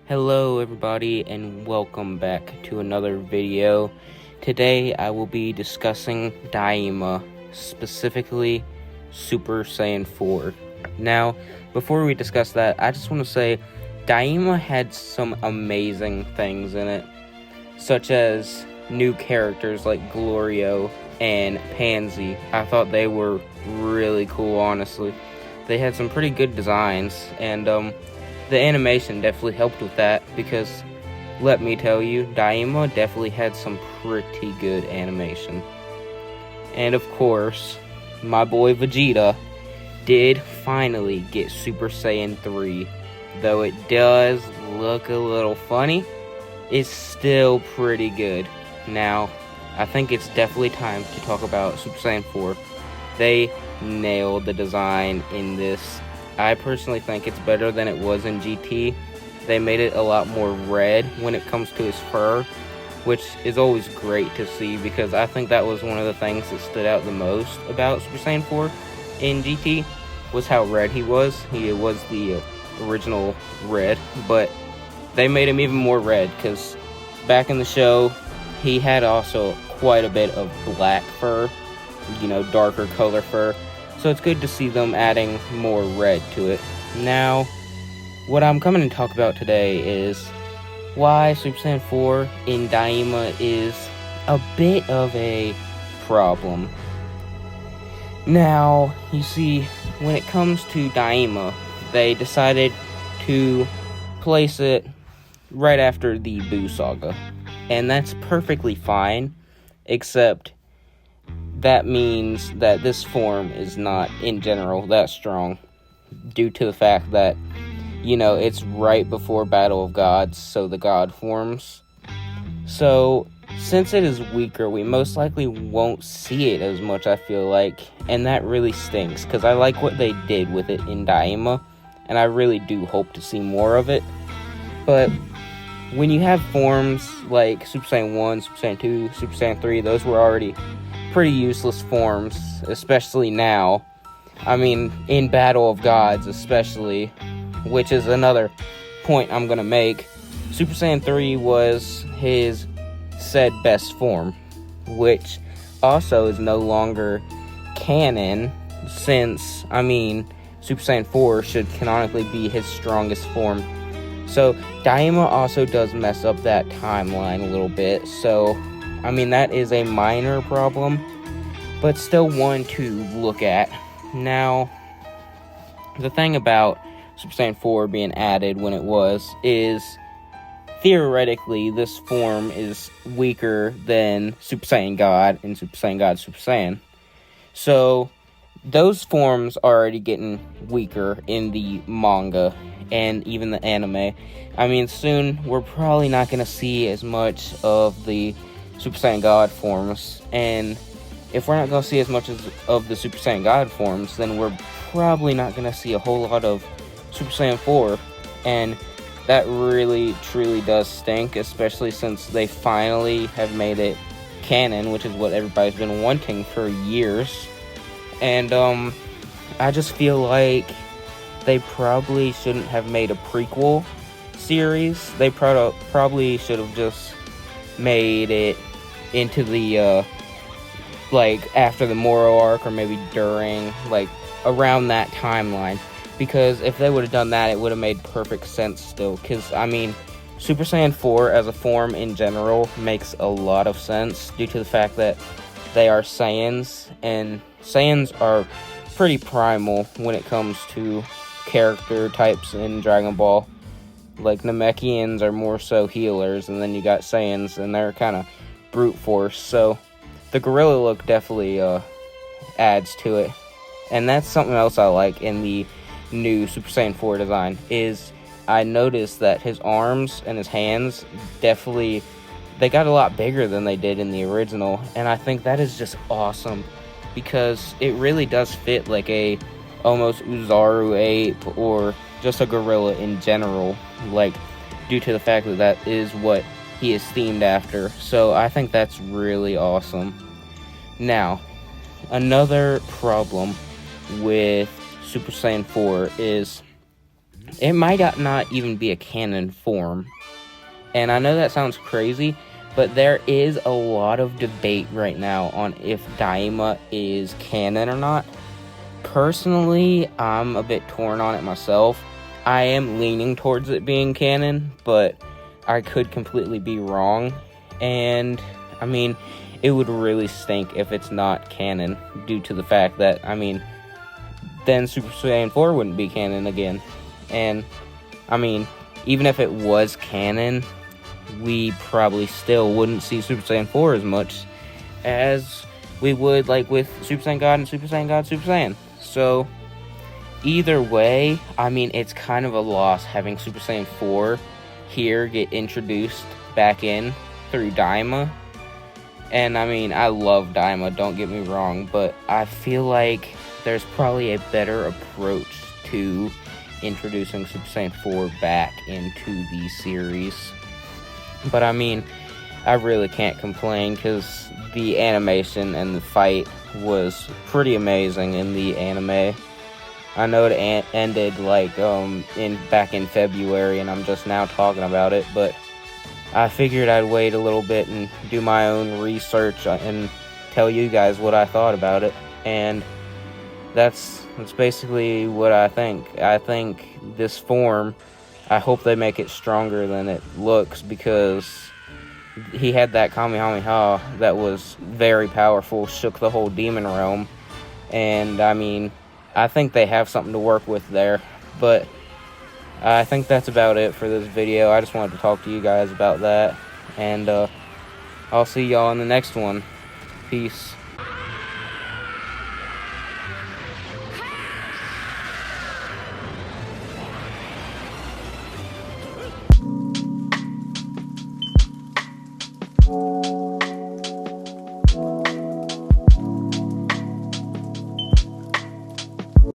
Hello everybody and welcome back to another video. Today I will be discussing Daima, specifically Super Saiyan 4. Now, before we discuss that, I just want to say Daima had some amazing things in it, such as new characters like Glorio and Pansy. I thought they were really cool, honestly. They had some pretty good designs, and the animation definitely helped with that, because let me tell you, Daima definitely had some pretty good animation. And of course, my boy Vegeta did finally get Super Saiyan 3. Though it does look a little funny, it's still pretty good. Now, I think it's definitely time to talk about Super Saiyan 4. They nailed the design in this. I personally think it's better than it was in GT. They made it a lot more red when it comes to his fur, which is always great to see, because I think that was one of the things that stood out the most about Super Saiyan 4 in GT, was how red he was. He was the original red, but they made him even more red, because back in the show, he had also quite a bit of black fur, darker color fur. So it's good to see them adding more red to it. Now, what I'm coming to talk about today is why Super Saiyan 4 in Daima is a bit of a problem. Now, you see, when it comes to Daima, they decided to place it right after the Buu Saga. And that's perfectly fine, except that means that this form is not, in general, that strong, due to the fact that, it's right before Battle of Gods, so the God forms. So, since it is weaker, we most likely won't see it as much, I feel like, and that really stinks, because I like what they did with it in Daima, and I really do hope to see more of it. But when you have forms like Super Saiyan 1, Super Saiyan 2, Super Saiyan 3, those were already pretty useless forms, especially now. I mean, in Battle of Gods especially, which is another point I'm gonna make. Super Saiyan 3 was his said best form, which also is no longer canon, since, Super Saiyan 4 should canonically be his strongest form. So, Daima also does mess up that timeline a little bit, so that is a minor problem, but still one to look at. Now, the thing about Super Saiyan 4 being added when it was is, theoretically, this form is weaker than Super Saiyan God and Super Saiyan God Super Saiyan. So, those forms are already getting weaker in the manga and even the anime. Soon we're probably not going to see as much of the Super Saiyan God forms, and if we're not going to see as much of the Super Saiyan God forms, then we're probably not going to see a whole lot of Super Saiyan 4, and that really, truly does stink, especially since they finally have made it canon, which is what everybody's been wanting for years. And I just feel like they probably shouldn't have made a prequel series. They probably should have just made it into the after the Moro arc, or maybe during, around that timeline, because if they would have done that, it would have made perfect sense still, because Super Saiyan 4 as a form in general makes a lot of sense due to the fact that they are Saiyans, and Saiyans are pretty primal when it comes to character types in Dragon Ball. Like, Namekians are more so healers, and then you got Saiyans, and they're kind of brute force. So the gorilla look definitely adds to it, and that's something else I like in the new Super Saiyan 4 design, is I noticed that his arms and his hands definitely, they got a lot bigger than they did in the original, and I think that is just awesome, because it really does fit like a almost Uzaru ape, or just a gorilla in general, due to the fact that that is what he is themed after. So I think that's really awesome. Now, another problem with Super Saiyan 4 is it might not even be a canon form. And I know that sounds crazy, but there is a lot of debate right now on if Daima is canon or not. Personally, I'm a bit torn on it myself. I am leaning towards it being canon, but I could completely be wrong. And, I mean, it would really stink if it's not canon, due to the fact that, I mean, then Super Saiyan 4 wouldn't be canon again. And, I mean, even if it was canon, we probably still wouldn't see Super Saiyan 4 as much as we would, like, with Super Saiyan God and Super Saiyan God Super Saiyan. So, either way, I mean, it's kind of a loss having Super Saiyan 4 here get introduced back in through Daima. And, I mean, I love Daima, don't get me wrong, but I feel like there's probably a better approach to introducing Super Saiyan 4 back into the series. But, I mean, I really can't complain because the animation and the fight was pretty amazing in the anime. I know it ended like back in February, and I'm just now talking about it, but I figured I'd wait a little bit and do my own research and tell you guys what I thought about it. And that's basically what I think. I think this form, I hope they make it stronger than it looks, because he had that Kamehameha that was very powerful, shook the whole demon realm. And, I mean, I think they have something to work with there. But I think that's about it for this video. I just wanted to talk to you guys about that. And I'll see y'all in the next one. Peace.